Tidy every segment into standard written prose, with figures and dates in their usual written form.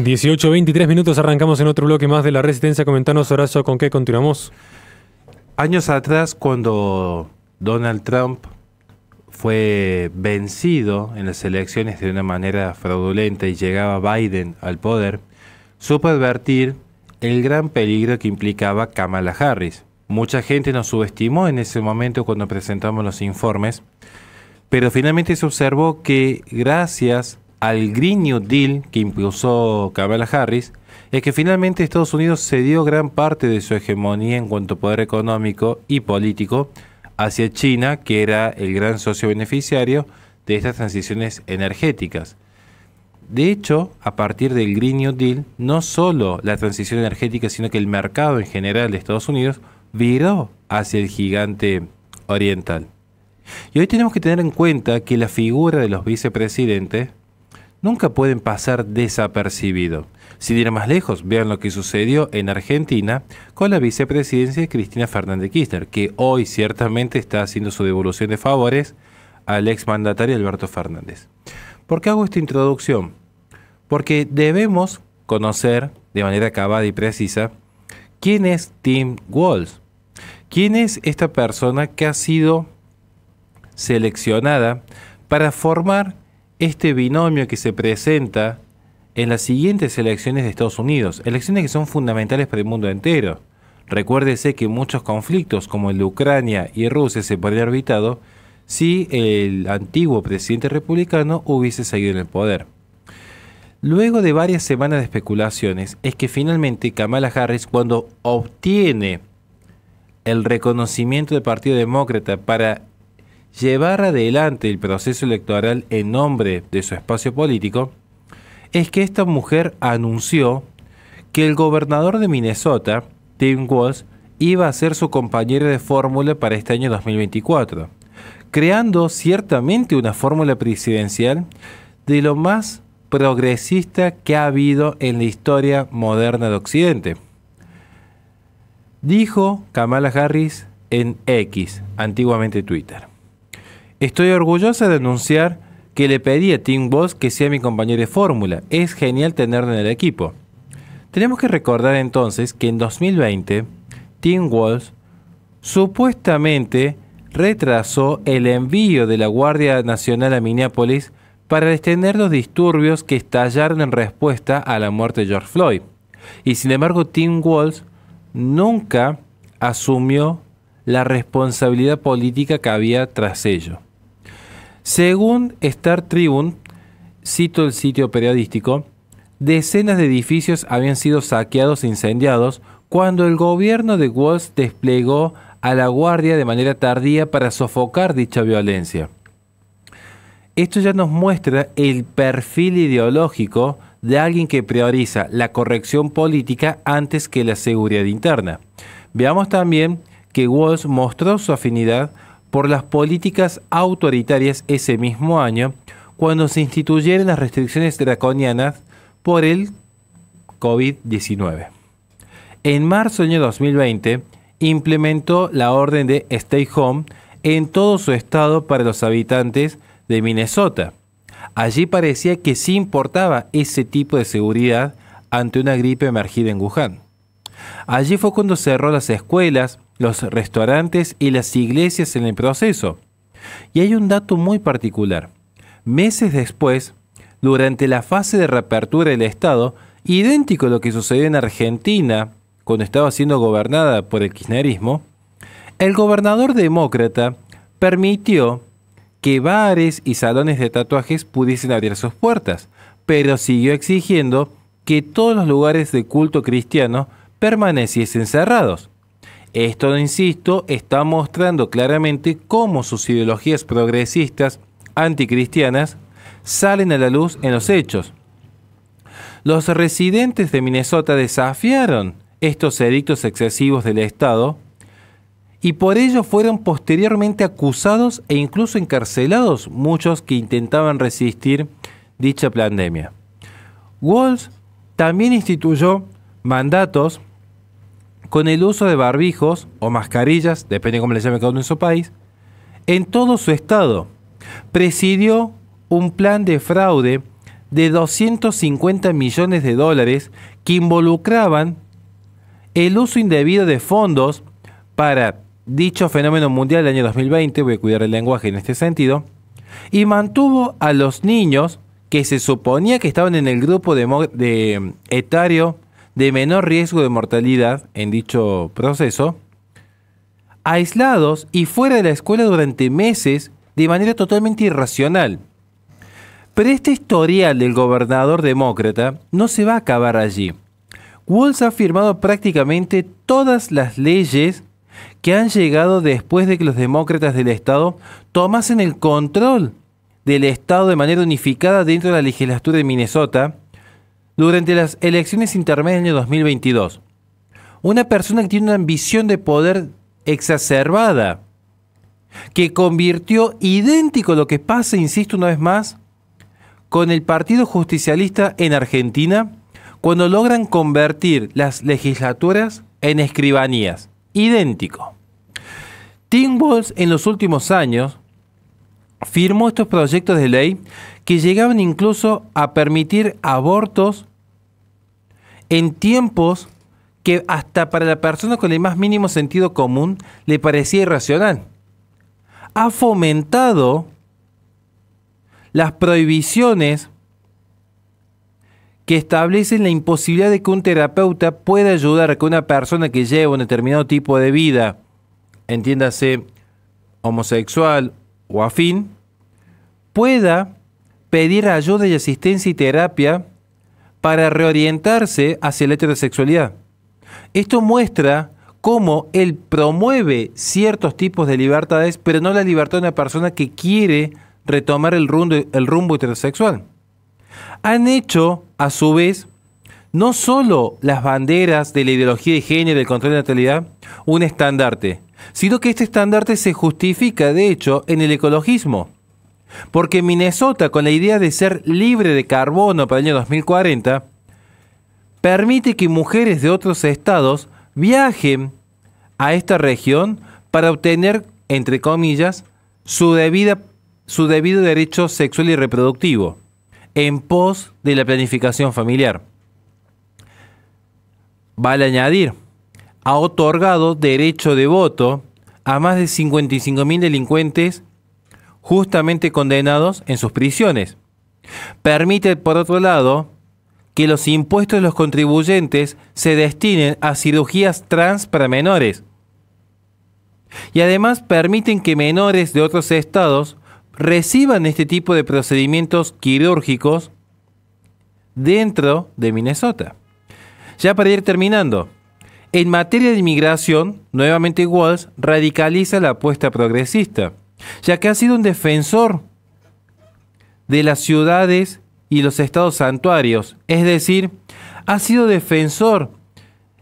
18:23 minutos, arrancamos en otro bloque más de La Resistencia. Comentanos, Horacio, ¿con qué continuamos? Años atrás, cuando Donald Trump fue vencido en las elecciones de una manera fraudulenta y llegaba Biden al poder, supo advertir el gran peligro que implicaba Kamala Harris. Mucha gente nos subestimó en ese momento cuando presentamos los informes, pero finalmente se observó que gracias al Green New Deal que impulsó Kamala Harris, es que finalmente Estados Unidos cedió gran parte de su hegemonía en cuanto a poder económico y político hacia China, que era el gran socio beneficiario de estas transiciones energéticas. De hecho, a partir del Green New Deal, no solo la transición energética, sino que el mercado en general de Estados Unidos viró hacia el gigante oriental. Y hoy tenemos que tener en cuenta que la figura de los vicepresidentes nunca pueden pasar desapercibido. Si ir más lejos, vean lo que sucedió en Argentina con la vicepresidencia de Cristina Fernández de Kirchner, que hoy ciertamente está haciendo su devolución de favores al exmandatario Alberto Fernández. ¿Por qué hago esta introducción? Porque debemos conocer de manera acabada y precisa quién es Tim Walz. ¿Quién es esta persona que ha sido seleccionada para formar este binomio que se presenta en las siguientes elecciones de Estados Unidos? Elecciones que son fundamentales para el mundo entero. Recuérdese que muchos conflictos como el de Ucrania y Rusia se podrían haber evitado si el antiguo presidente republicano hubiese seguido en el poder. Luego de varias semanas de especulaciones, es que finalmente Kamala Harris, cuando obtiene el reconocimiento del Partido Demócrata para llevar adelante el proceso electoral en nombre de su espacio político, es que esta mujer anunció que el gobernador de Minnesota, Tim Walz, iba a ser su compañero de fórmula para este año 2024, creando ciertamente una fórmula presidencial de lo más progresista que ha habido en la historia moderna de Occidente. Dijo Kamala Harris en X, antiguamente Twitter: estoy orgullosa de anunciar que le pedí a Tim Walz que sea mi compañero de fórmula. Es genial tenerlo en el equipo. Tenemos que recordar entonces que en 2020, Tim Walz supuestamente retrasó el envío de la Guardia Nacional a Minneapolis para detener los disturbios que estallaron en respuesta a la muerte de George Floyd. Y sin embargo, Tim Walz nunca asumió la responsabilidad política que había tras ello. Según Star Tribune, cito el sitio periodístico, decenas de edificios habían sido saqueados e incendiados cuando el gobierno de Walz desplegó a la guardia de manera tardía para sofocar dicha violencia. Esto ya nos muestra el perfil ideológico de alguien que prioriza la corrección política antes que la seguridad interna. Veamos también que Walz mostró su afinidad por las políticas autoritarias ese mismo año, cuando se instituyeron las restricciones draconianas por el COVID-19. En marzo del año 2020, implementó la orden de Stay Home en todo su estado para los habitantes de Minnesota. Allí parecía que sí importaba ese tipo de seguridad ante una gripe emergida en Wuhan. Allí fue cuando cerró las escuelas, los restaurantes y las iglesias en el proceso. Y hay un dato muy particular. Meses después, durante la fase de reapertura del Estado, idéntico a lo que sucedió en Argentina cuando estaba siendo gobernada por el kirchnerismo, el gobernador demócrata permitió que bares y salones de tatuajes pudiesen abrir sus puertas, pero siguió exigiendo que todos los lugares de culto cristiano permaneciesen cerrados. Esto, insisto, está mostrando claramente cómo sus ideologías progresistas anticristianas salen a la luz en los hechos. Los residentes de Minnesota desafiaron estos edictos excesivos del Estado y por ello fueron posteriormente acusados e incluso encarcelados muchos que intentaban resistir dicha pandemia. Walz también instituyó mandatos con el uso de barbijos o mascarillas, depende de cómo le llame cada uno en su país, en todo su estado. Presidió un plan de fraude de 250 millones de dólares que involucraban el uso indebido de fondos para dicho fenómeno mundial del año 2020, voy a cuidar el lenguaje en este sentido, y mantuvo a los niños que se suponía que estaban en el grupo de etario de menor riesgo de mortalidad en dicho proceso, aislados y fuera de la escuela durante meses de manera totalmente irracional. Pero este historial del gobernador demócrata no se va a acabar allí. Walz ha firmado prácticamente todas las leyes que han llegado después de que los demócratas del estado tomasen el control del estado de manera unificada dentro de la legislatura de Minnesota durante las elecciones intermedias del año 2022. Una persona que tiene una ambición de poder exacerbada, que convirtió idéntico lo que pasa, insisto una vez más, con el Partido Justicialista en Argentina, cuando logran convertir las legislaturas en escribanías. Idéntico. Tim Walz en los últimos años firmó estos proyectos de ley que llegaban incluso a permitir abortos en tiempos que hasta para la persona con el más mínimo sentido común le parecía irracional. Ha fomentado las prohibiciones que establecen la imposibilidad de que un terapeuta pueda ayudar a que una persona que lleva un determinado tipo de vida, entiéndase homosexual o afín, pueda pedir ayuda y asistencia y terapia para reorientarse hacia la heterosexualidad. Esto muestra cómo él promueve ciertos tipos de libertades, pero no la libertad de una persona que quiere retomar el rumbo heterosexual. Han hecho, a su vez, no solo las banderas de la ideología de género y el control de natalidad un estandarte, sino que este estandarte se justifica, de hecho, en el ecologismo. Porque Minnesota, con la idea de ser libre de carbono para el año 2040, permite que mujeres de otros estados viajen a esta región para obtener, entre comillas, su debido derecho sexual y reproductivo, en pos de la planificación familiar. Vale añadir, ha otorgado derecho de voto a más de 55.000 delincuentes justamente condenados en sus prisiones. Permite, por otro lado, que los impuestos de los contribuyentes se destinen a cirugías trans para menores. Y además permiten que menores de otros estados reciban este tipo de procedimientos quirúrgicos dentro de Minnesota. Ya para ir terminando, en materia de inmigración, nuevamente Walz radicaliza la apuesta progresista, ya que ha sido un defensor de las ciudades y los estados santuarios, es decir, ha sido defensor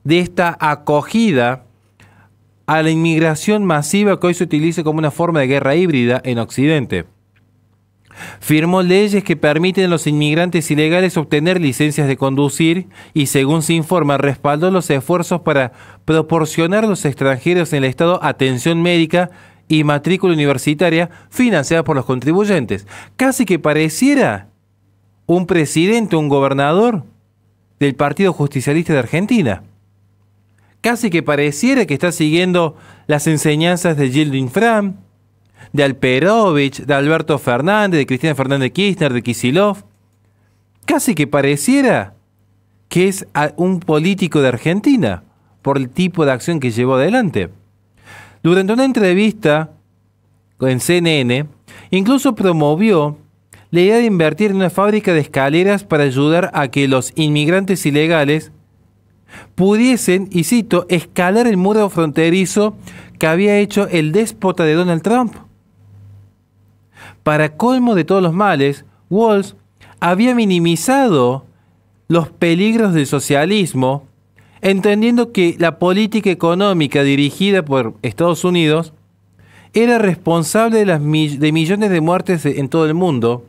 de esta acogida a la inmigración masiva que hoy se utiliza como una forma de guerra híbrida en Occidente. Firmó leyes que permiten a los inmigrantes ilegales obtener licencias de conducir y, según se informa, respaldó los esfuerzos para proporcionar a los extranjeros en el Estado atención médica y matrícula universitaria financiada por los contribuyentes. Casi que pareciera un presidente, un gobernador del Partido Justicialista de Argentina. Casi que pareciera que está siguiendo las enseñanzas de Gildo Fram, de Alperovich, de Alberto Fernández, de Cristina Fernández de Kirchner, de Kicillof. Casi que pareciera que es un político de Argentina por el tipo de acción que llevó adelante. Durante una entrevista en CNN, incluso promovió la idea de invertir en una fábrica de escaleras para ayudar a que los inmigrantes ilegales pudiesen, y cito, escalar el muro fronterizo que había hecho el déspota de Donald Trump. Para colmo de todos los males, Walz había minimizado los peligros del socialismo, entendiendo que la política económica dirigida por Estados Unidos era responsable de millones de muertes en todo el mundo,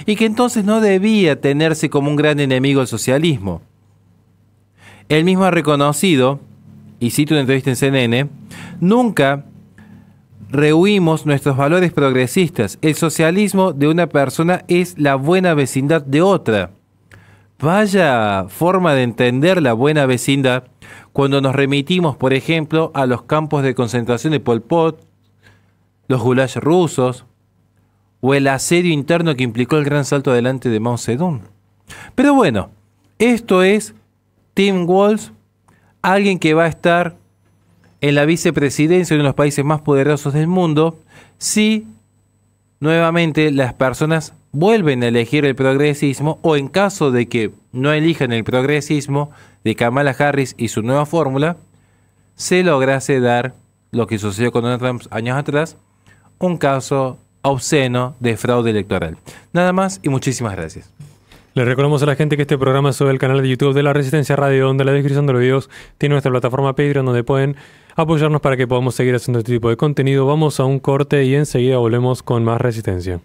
y que entonces no debía tenerse como un gran enemigo el socialismo. Él mismo ha reconocido, y cito una entrevista en CNN, nunca rehuimos nuestros valores progresistas. El socialismo de una persona es la buena vecindad de otra. Vaya forma de entender la buena vecindad cuando nos remitimos, por ejemplo, a los campos de concentración de Pol Pot, los gulags rusos o el asedio interno que implicó el gran salto adelante de Mao Zedong. Pero bueno, esto es Tim Walz, alguien que va a estar en la vicepresidencia de uno de los países más poderosos del mundo si nuevamente las personas vuelven a elegir el progresismo, o en caso de que no elijan el progresismo de Kamala Harris y su nueva fórmula, se lograse dar lo que sucedió con Donald Trump años atrás, un caso obsceno de fraude electoral. Nada más y muchísimas gracias. Les recordamos a la gente que este programa es sobre el canal de YouTube de La Resistencia Radio, donde en la descripción de los videos tiene nuestra plataforma Patreon, donde pueden apoyarnos para que podamos seguir haciendo este tipo de contenido. Vamos a un corte y enseguida volvemos con más Resistencia.